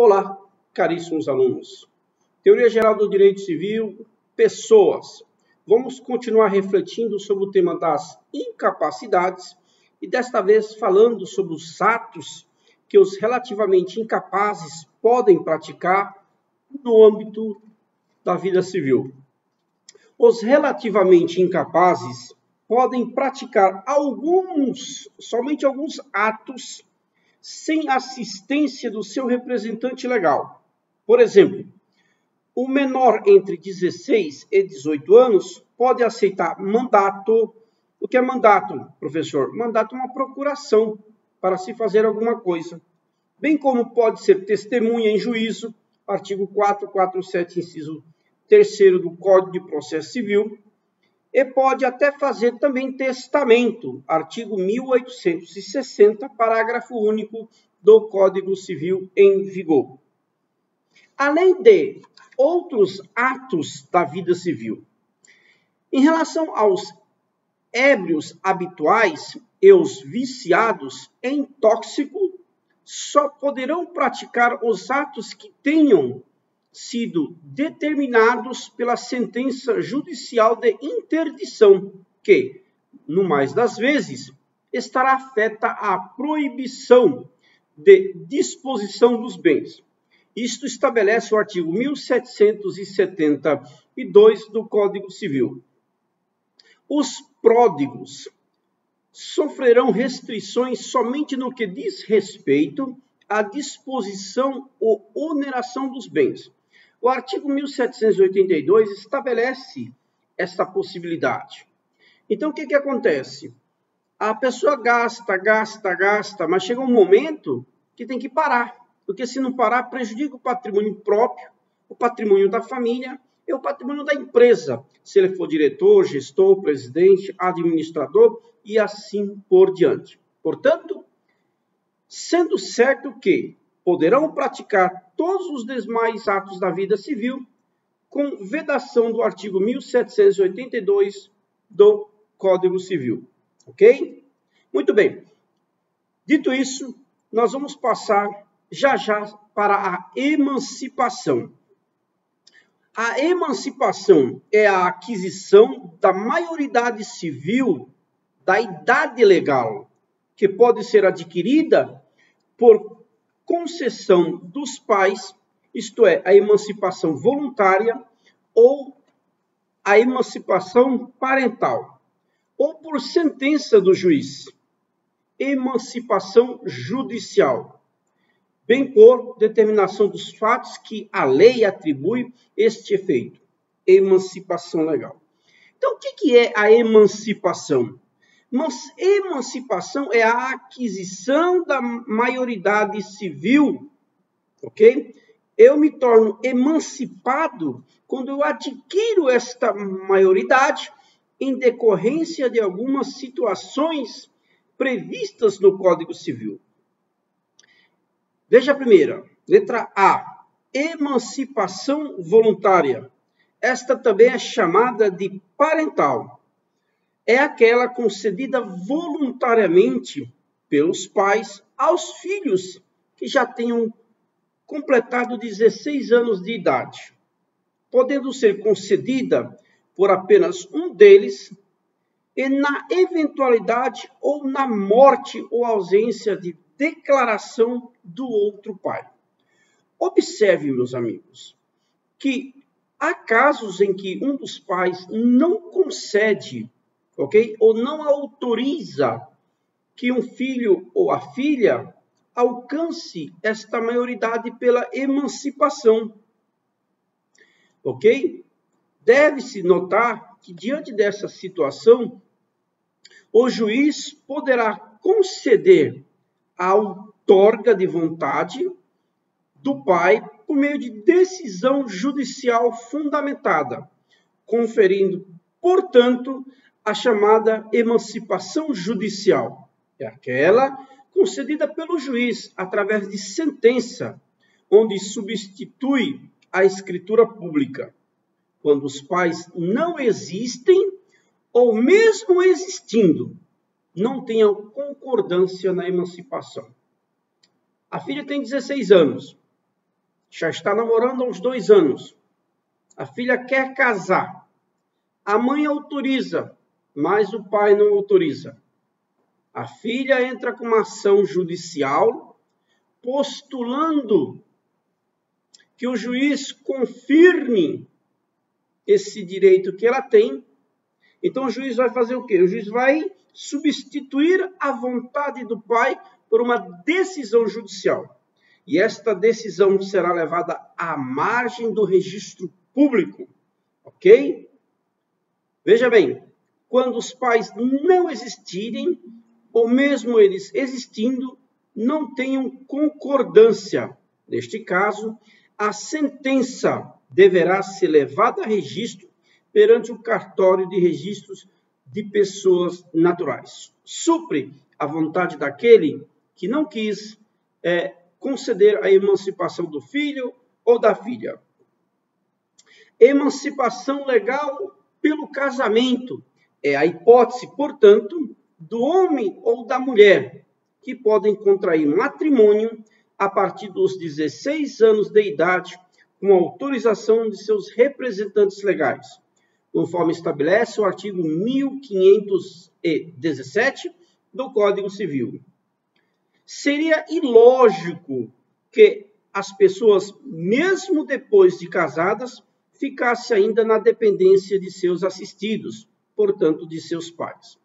Olá, caríssimos alunos. Teoria Geral do Direito Civil, pessoas. Vamos continuar refletindo sobre o tema das incapacidades e desta vez falando sobre os atos que os relativamente incapazes podem praticar no âmbito da vida civil. Os relativamente incapazes podem praticar somente alguns atos sem assistência do seu representante legal. Por exemplo, o menor entre 16 e 18 anos pode aceitar mandato. O que é mandato, professor? Mandato é uma procuração para se fazer alguma coisa. Bem como pode ser testemunha em juízo, artigo 447, inciso 3º do Código de Processo Civil, e pode até fazer também testamento, artigo 1860, parágrafo único do Código Civil em vigor. Além de outros atos da vida civil. Em relação aos ébrios habituais e os viciados em tóxico, só poderão praticar os atos que tenham sido determinados pela sentença judicial de interdição, que, no mais das vezes, estará afeta à proibição de disposição dos bens. Isto estabelece o artigo 1772 do Código Civil. Os pródigos sofrerão restrições somente no que diz respeito à disposição ou oneração dos bens. O artigo 1782 estabelece esta possibilidade. Então, o que acontece? A pessoa gasta, mas chega um momento que tem que parar, porque se não parar, prejudica o patrimônio próprio, o patrimônio da família e o patrimônio da empresa, se ele for diretor, gestor, presidente, administrador e assim por diante. Portanto, sendo certo que poderão praticar todos os demais atos da vida civil com vedação do artigo 1782 do Código Civil. Ok? Muito bem. Dito isso, nós vamos passar já para a emancipação. A emancipação é a aquisição da maioridade civil da idade legal, que pode ser adquirida por concessão dos pais, isto é, a emancipação voluntária ou a emancipação parental, ou por sentença do juiz, emancipação judicial, bem por determinação dos fatos que a lei atribui este efeito, emancipação legal. Então, o que é a emancipação? Mas emancipação é a aquisição da maioridade civil, ok? Eu me torno emancipado quando eu adquiro esta maioridade em decorrência de algumas situações previstas no Código Civil. Veja a primeira, letra A, emancipação voluntária. Esta também é chamada de parental. É aquela concedida voluntariamente pelos pais aos filhos que já tenham completado 16 anos de idade, podendo ser concedida por apenas um deles e na eventualidade ou na morte ou ausência de declaração do outro pai. Observe, meus amigos, que há casos em que um dos pais não concede, ok? Ou não autoriza que um filho ou a filha alcance esta maioridade pela emancipação, ok? Deve-se notar que, diante dessa situação, o juiz poderá conceder a outorga de vontade do pai por meio de decisão judicial fundamentada, conferindo, portanto, a chamada emancipação judicial. É aquela concedida pelo juiz através de sentença, onde substitui a escritura pública, quando os pais não existem ou mesmo existindo, não tenham concordância na emancipação. A filha tem 16 anos, já está namorando há uns 2 anos. A filha quer casar. A mãe autoriza, mas o pai não autoriza. A filha entra com uma ação judicial, postulando que o juiz confirme esse direito que ela tem. Então o juiz vai fazer o quê? O juiz vai substituir a vontade do pai por uma decisão judicial. E esta decisão será levada à margem do registro público. Ok? Veja bem, quando os pais não existirem, ou mesmo eles existindo, não tenham concordância. Neste caso, a sentença deverá ser levada a registro perante o cartório de registros de pessoas naturais. Supre a vontade daquele que não quis conceder a emancipação do filho ou da filha. Emancipação legal pelo casamento é a hipótese, portanto, do homem ou da mulher que podem contrair matrimônio a partir dos 16 anos de idade, com autorização de seus representantes legais, conforme estabelece o artigo 1517 do Código Civil. Seria ilógico que as pessoas, mesmo depois de casadas, ficassem ainda na dependência de seus assistidos, portanto, de seus pais,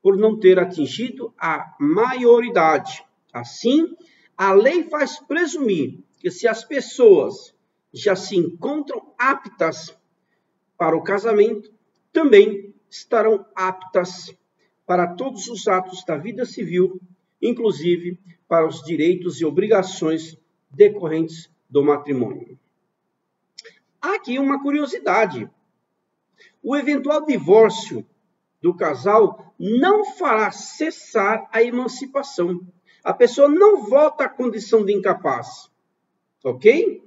por não ter atingido a maioridade. Assim, a lei faz presumir que se as pessoas já se encontram aptas para o casamento, também estarão aptas para todos os atos da vida civil, inclusive para os direitos e obrigações decorrentes do matrimônio. Há aqui uma curiosidade. O eventual divórcio do casal não fará cessar a emancipação. A pessoa não volta à condição de incapaz. Ok?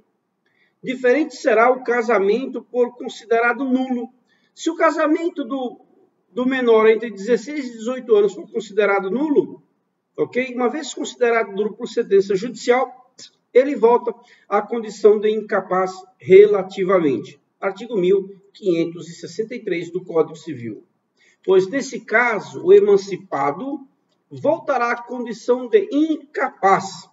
Diferente será o casamento por considerado nulo. Se o casamento do menor entre 16 e 18 anos for considerado nulo, ok? Uma vez considerado nulo por sentença judicial, ele volta à condição de incapaz relativamente. Artigo 1563 do Código Civil. Pois, nesse caso, o emancipado voltará à condição de incapaz,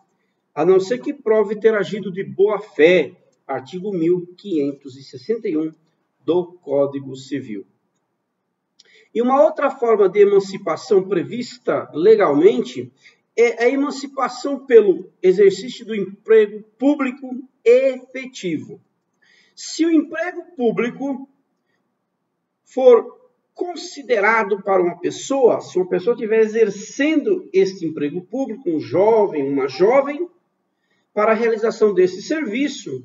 a não ser que prove ter agido de boa-fé. Artigo 1561 do Código Civil. E uma outra forma de emancipação prevista legalmente é a emancipação pelo exercício do emprego público efetivo. Se o emprego público for considerado para uma pessoa, se uma pessoa estiver exercendo este emprego público, um jovem, uma jovem, para a realização desse serviço,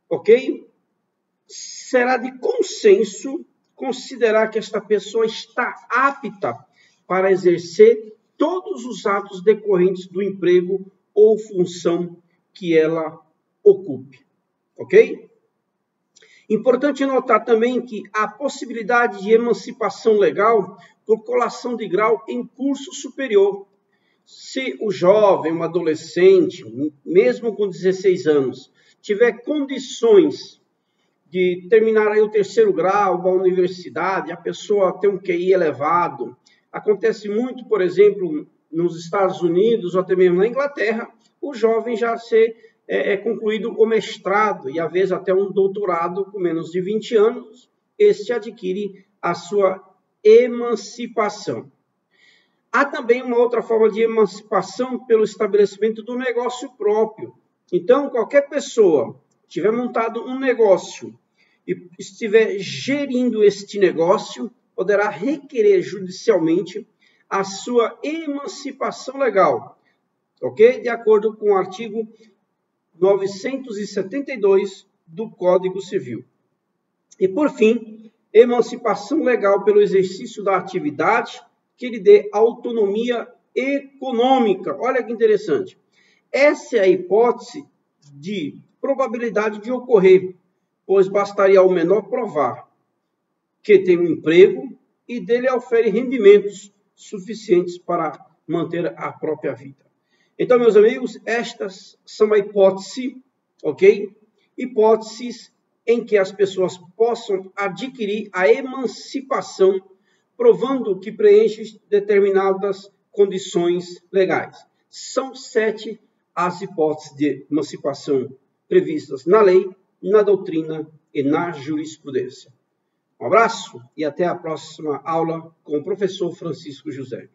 ok? Será de consenso considerar que esta pessoa está apta para exercer todos os atos decorrentes do emprego ou função que ela ocupe, ok? Importante notar também que há possibilidade de emancipação legal por colação de grau em curso superior. Se o jovem, um adolescente, mesmo com 16 anos, tiver condições de terminar aí o 3º grau da universidade, a pessoa tem um QI elevado. Acontece muito, por exemplo, nos Estados Unidos ou até mesmo na Inglaterra, o jovem já ser concluído o mestrado e, às vezes, até um doutorado com menos de 20 anos, este adquire a sua emancipação. Há também uma outra forma de emancipação pelo estabelecimento do negócio próprio. Então, qualquer pessoa que tiver montado um negócio e estiver gerindo este negócio, poderá requerer judicialmente a sua emancipação legal, ok? De acordo com o artigo 972 do Código Civil. E, por fim, emancipação legal pelo exercício da atividade que lhe dê autonomia econômica. Olha que interessante. Essa é a hipótese de probabilidade de ocorrer, pois bastaria ao menor provar que tem um emprego e dele ofere rendimentos suficientes para manter a própria vida. Então, meus amigos, estas são a hipótese, ok? Hipóteses em que as pessoas possam adquirir a emancipação, provando que preenche determinadas condições legais. São 7 as hipóteses de emancipação previstas na lei, na doutrina e na jurisprudência. Um abraço e até a próxima aula com o professor Francisco José.